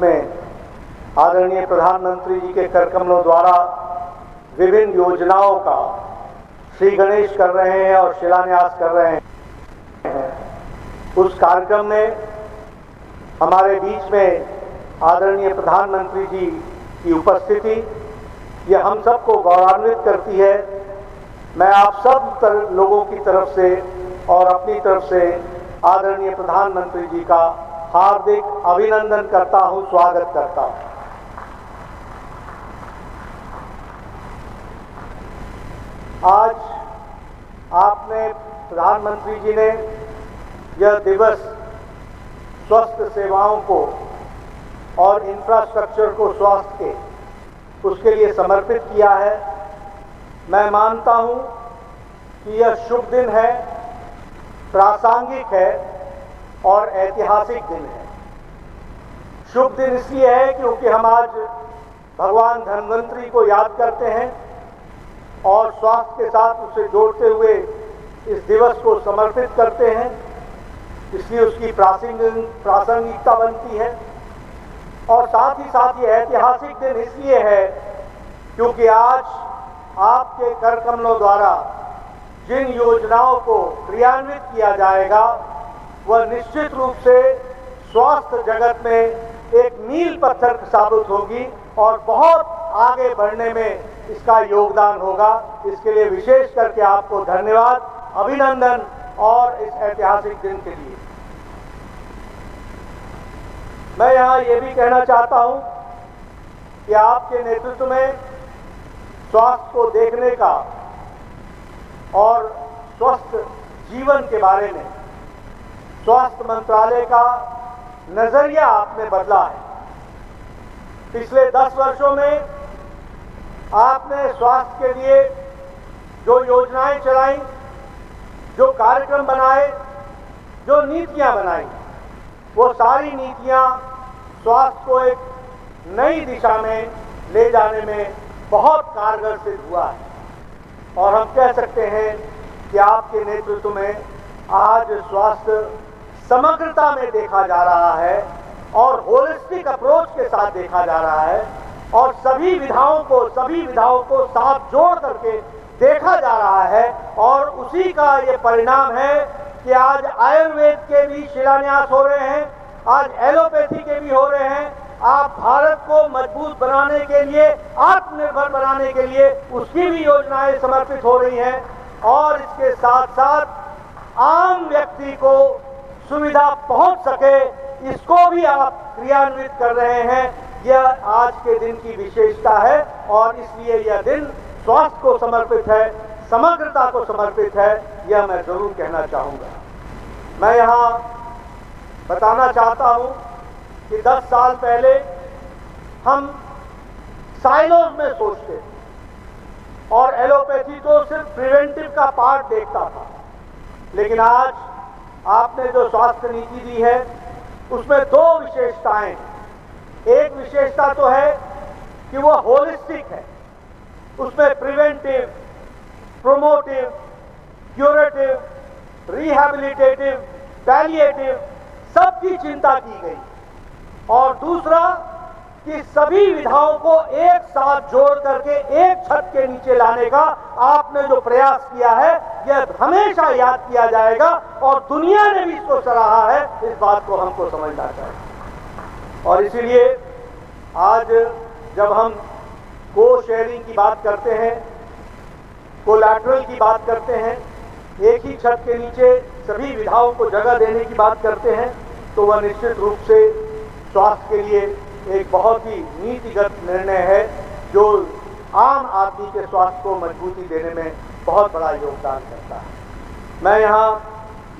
में आदरणीय प्रधानमंत्री जी के कर कमलों द्वारा विभिन्न योजनाओं का श्री गणेश कर रहे हैं और शिलान्यास कर रहे हैं। उस कार्यक्रम में हमारे बीच में आदरणीय प्रधानमंत्री जी की उपस्थिति यह हम सबको गौरवान्वित करती है। मैं आप सब लोगों की तरफ से और अपनी तरफ से आदरणीय प्रधानमंत्री जी का हार्दिक अभिनंदन करता हूं, स्वागत करता हूं। आज आपने प्रधानमंत्री जी ने यह दिवस स्वास्थ्य सेवाओं को और इंफ्रास्ट्रक्चर को स्वास्थ्य के उसके लिए समर्पित किया है। मैं मानता हूं कि यह शुभ दिन है, प्रासंगिक है और ऐतिहासिक दिन है। शुभ दिन इसलिए है क्योंकि हम आज भगवान धन्वंतरी को याद करते हैं और स्वास्थ्य के साथ उसे जोड़ते हुए इस दिवस को समर्पित करते हैं, इसलिए उसकी प्रासंगिकता बनती है। और साथ ही साथ ये ऐतिहासिक दिन इसलिए है क्योंकि आज आपके कर कमलों द्वारा जिन योजनाओं को क्रियान्वित किया जाएगा वह निश्चित रूप से स्वास्थ्य जगत में एक मील पत्थर साबित होगी और बहुत आगे बढ़ने में इसका योगदान होगा। इसके लिए विशेष करके आपको धन्यवाद, अभिनंदन और इस ऐतिहासिक दिन के लिए। मैं यहाँ ये भी कहना चाहता हूँ कि आपके नेतृत्व में स्वास्थ्य को देखने का और स्वस्थ जीवन के बारे में स्वास्थ्य मंत्रालय का नजरिया आपने बदला है। पिछले 10 वर्षों में आपने स्वास्थ्य के लिए जो योजनाएं चलाई, जो कार्यक्रम बनाए, जो नीतियां बनाई, वो सारी नीतियां स्वास्थ्य को एक नई दिशा में ले जाने में बहुत कारगर सिद्ध हुआ है। और हम कह सकते हैं कि आपके नेतृत्व में आज स्वास्थ्य समग्रता में देखा जा रहा है और होलिस्टिक अप्रोच के साथ देखा जा रहा है और सभी विधाओं को साथ जोड़ करके देखा जा रहा है। और उसी का ये परिणाम है कि आज आयुर्वेद के भी शिलान्यास हो रहे हैं, आज एलोपैथी के भी हो रहे हैं। आप भारत को मजबूत बनाने के लिए, आत्मनिर्भर बनाने के लिए उसकी भी योजनाएं समर्पित हो रही हैं और इसके साथ साथ आम व्यक्ति को सुविधा पहुंच सके इसको भी आप क्रियान्वित कर रहे हैं। यह आज के दिन की विशेषता है और इसलिए यह दिन स्वास्थ्य को समर्पित है, समग्रता को समर्पित है, यह मैं जरूर कहना चाहूँगा। मैं यहाँ बताना चाहता हूँ कि 10 साल पहले हम साइलोज में सोचते थे और एलोपैथी तो सिर्फ प्रिवेंटिव का पार्ट देखता था, लेकिन आज आपने जो स्वास्थ्य नीति दी है उसमें 2 विशेषताएं हैं। एक विशेषता तो है कि वह होलिस्टिक है, उसमें preventive, promotive, curative, rehabilitative, palliative सबकी चिंता की गई। और दूसरा कि सभी विधाओं को एक साथ जोड़ करके एक छत के नीचे लाने का आपने जो प्रयास किया है यह हमेशा याद किया जाएगा और दुनिया ने भी इसको सराहा है। इस बात को हमको समझना चाहिए। और इसीलिए आज जब हम को शेयरिंग की बात करते हैं, कोलैटरल की बात करते हैं, एक ही छत के नीचे सभी विधाओं को जगह देने की बात करते हैं, तो वह निश्चित रूप से स्वास्थ्य के लिए एक बहुत ही नीतिगत निर्णय है जो आम आदमी के स्वास्थ्य को मजबूती देने में बहुत बड़ा योगदान करता है। मैं यहाँ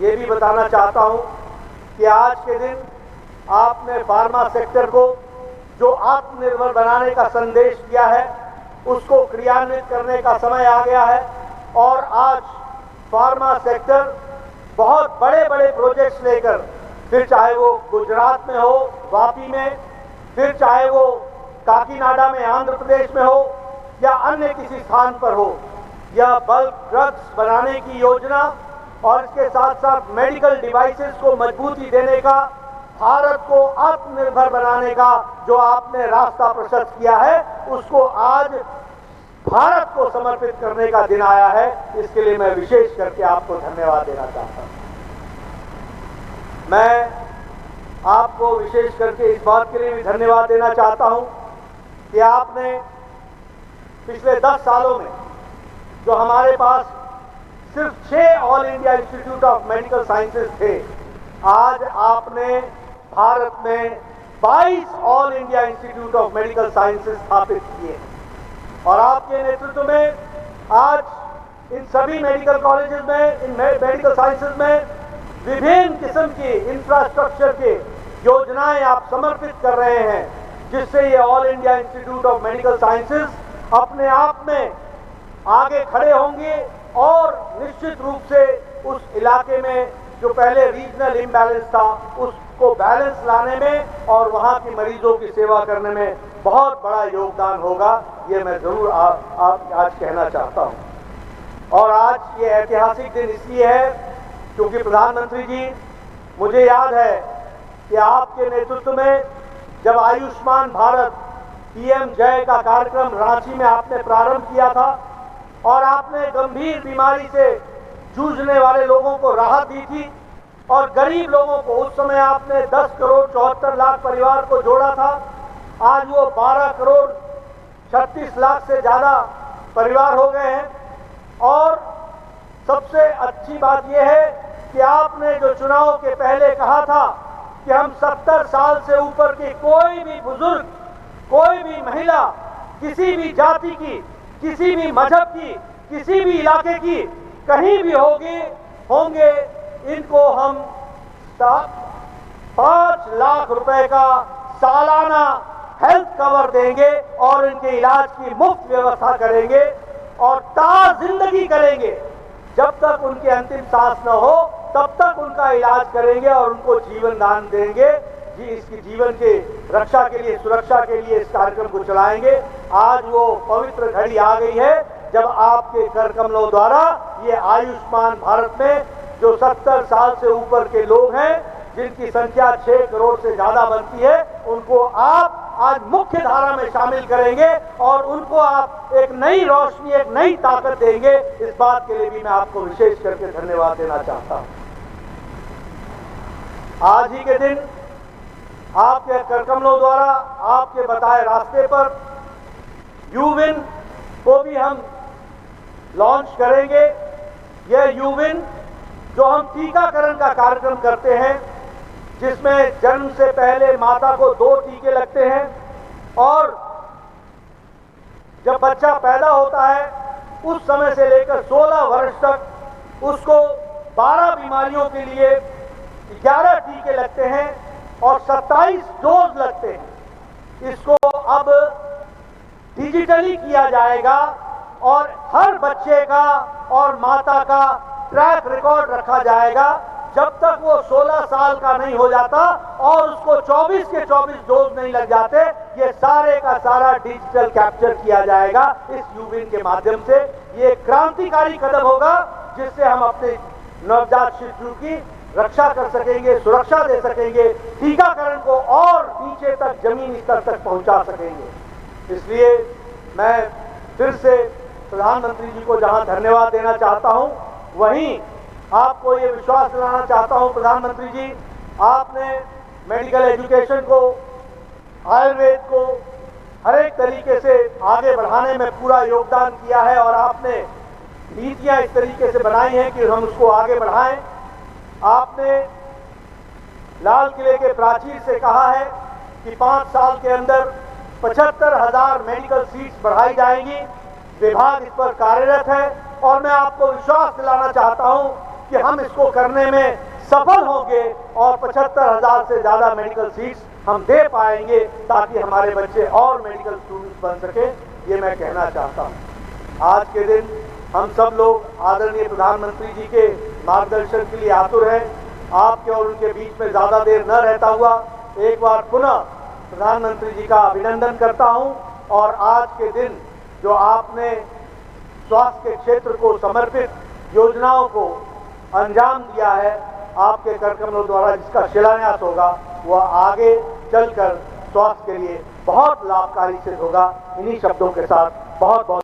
ये भी बताना चाहता हूँ कि आज के दिन आपने फार्मा सेक्टर को जो आत्मनिर्भर बनाने का संदेश दिया है उसको क्रियान्वित करने का समय आ गया है। और आज फार्मा सेक्टर बहुत बड़े बड़े प्रोजेक्ट्स लेकर, फिर चाहे वो गुजरात में हो वापी में, फिर चाहे वो काकीनाडा में आंध्र प्रदेश में हो या अन्य किसी स्थान पर हो, यह बल्क ड्रग्स बनाने की योजना और इसके साथ साथ मेडिकल डिवाइसेस को मजबूती देने का भारत को आत्मनिर्भर बनाने का जो आपने रास्ता प्रशस्त किया है, उसको आज भारत को समर्पित करने का दिन आया है। इसके लिए मैं विशेष करके आपको धन्यवाद देना चाहता हूं। मैं आपको विशेष करके इस बात के लिए भी धन्यवाद देना चाहता हूं कि आपने पिछले 10 सालों में जो हमारे पास सिर्फ 6 all India institute of medical sciences थे, आज आपने भारत में 22 all India institute of medical sciences स्थापित किए और आपके नेतृत्व में आज इन सभी मेडिकल कॉलेजेस में, इन मेडिकल साइंसेज में विभिन्न किस्म की इंफ्रास्ट्रक्चर के योजनाएं आप समर्पित कर रहे हैं, जिससे ये all India institute of medical sciences अपने आप में आगे खड़े होंगे और निश्चित रूप से उस इलाके में जो पहले रीजनल इम्बैलेंस था उसको बैलेंस लाने में और वहां की मरीजों की सेवा करने में बहुत बड़ा योगदान होगा। ये मैं जरूर आज कहना चाहता हूं। और आज ये ऐतिहासिक दिन इसलिए है क्योंकि प्रधानमंत्री जी, मुझे याद है कि आपके नेतृत्व में जब आयुष्मान भारत पीएम जय का कार्यक्रम रांची में आपने प्रारंभ किया था और आपने गंभीर बीमारी से जूझने वाले लोगों को राहत दी थी और गरीब लोगों को, उस समय आपने 10 करोड़ 74 लाख परिवार को जोड़ा था, आज वो 12 करोड़ 36 लाख से ज्यादा परिवार हो गए हैं। और सबसे अच्छी बात यह है कि आपने जो चुनाव के पहले कहा था कि हम 70 साल से ऊपर के कोई भी बुजुर्ग, कोई भी महिला, किसी भी जाति की, किसी भी मजहब की, किसी भी इलाके की, कहीं भी होंगे, इनको हम 5 लाख रुपए का सालाना हेल्थ कवर देंगे और इनके इलाज की मुफ्त व्यवस्था करेंगे और जिंदगी करेंगे। जब तक उनकी अंतिम सांस न हो तब तक उनका इलाज करेंगे और उनको जीवन दान देंगे। जी, इसकी जीवन के रक्षा के लिए, सुरक्षा के लिए इस कार्यक्रम को चलाएंगे। आज वो पवित्र घड़ी आ गई है जब आपके कर कमलों द्वारा ये आयुष्मान भारत में जो 70 साल से ऊपर के लोग हैं, जिनकी संख्या 6 करोड़ से ज्यादा बनती है, उनको आप आज मुख्य धारा में शामिल करेंगे और उनको आप एक नई रोशनी, एक नई ताकत देंगे। इस बात के लिए भी मैं आपको विशेष करके धन्यवाद देना चाहता हूं। आज ही के दिन आपके करकमलों द्वारा, आपके बताए रास्ते पर यूविन को भी हम लॉन्च करेंगे। यह यूविन जो हम टीकाकरण का कार्यक्रम करते हैं, जिसमें जन्म से पहले माता को 2 टीके लगते हैं और जब बच्चा पैदा होता है उस समय से लेकर 16 वर्ष तक उसको 12 बीमारियों के लिए 11 टीके लगते हैं और 27 डोज लगते हैं। इसको अब डिजिटली किया जाएगा और हर बच्चे का और माता का ट्रैक रिकॉर्ड रखा जाएगा जब तक वो 16 साल का नहीं हो जाता और उसको 24 के 24 डोज नहीं लग जाते। ये सारे का सारा डिजिटल कैप्चर किया जाएगा इस यूविन के माध्यम से। ये क्रांतिकारी कदम होगा जिससे हम अपने नवजात शिशु की रक्षा कर सकेंगे, सुरक्षा दे सकेंगे, टीकाकरण को और नीचे तक, जमीनी स्तर तक पहुंचा सकेंगे। इसलिए मैं फिर से प्रधानमंत्री जी को जहां धन्यवाद देना चाहता हूं, वहीं आपको ये विश्वास दिलाना चाहता हूं प्रधानमंत्री जी, आपने मेडिकल एजुकेशन को, आयुर्वेद को हर एक तरीके से आगे बढ़ाने में पूरा योगदान किया है और आपने नीतियां इस तरीके से बनाई हैं कि हम उसको आगे बढ़ाएं। आपने लाल किले के प्राचीर से कहा है कि 5 साल के अंदर 75,000 मेडिकल सीट्स बढ़ाई जाएंगी। विभाग इस पर कार्यरत है और मैं आपको विश्वास दिलाना चाहता हूं कि हम इसको करने में सफल होंगे और 75,000 से ज्यादा मेडिकल सीट्स हम दे पाएंगे ताकि हमारे बच्चे और मेडिकल स्टूडेंट्स बन सके। ये मैं कहना चाहता हूं। आज के दिन हम सब लोग आदरणीय प्रधानमंत्री जी के मार्गदर्शन के लिए आतुर हैं। आपके और उनके बीच में ज्यादा देर न रहता हुआ एक बार पुनः प्रधानमंत्री जी का अभिनंदन करता हूं और आज के दिन जो आपने स्वास्थ्य के क्षेत्र को समर्पित योजनाओं को अंजाम दिया है, आपके कार्यक्रमों द्वारा जिसका शिलान्यास होगा वह आगे चलकर स्वास्थ्य के लिए बहुत लाभकारी सिद्ध होगा। इन्हीं शब्दों के साथ बहुत बहुत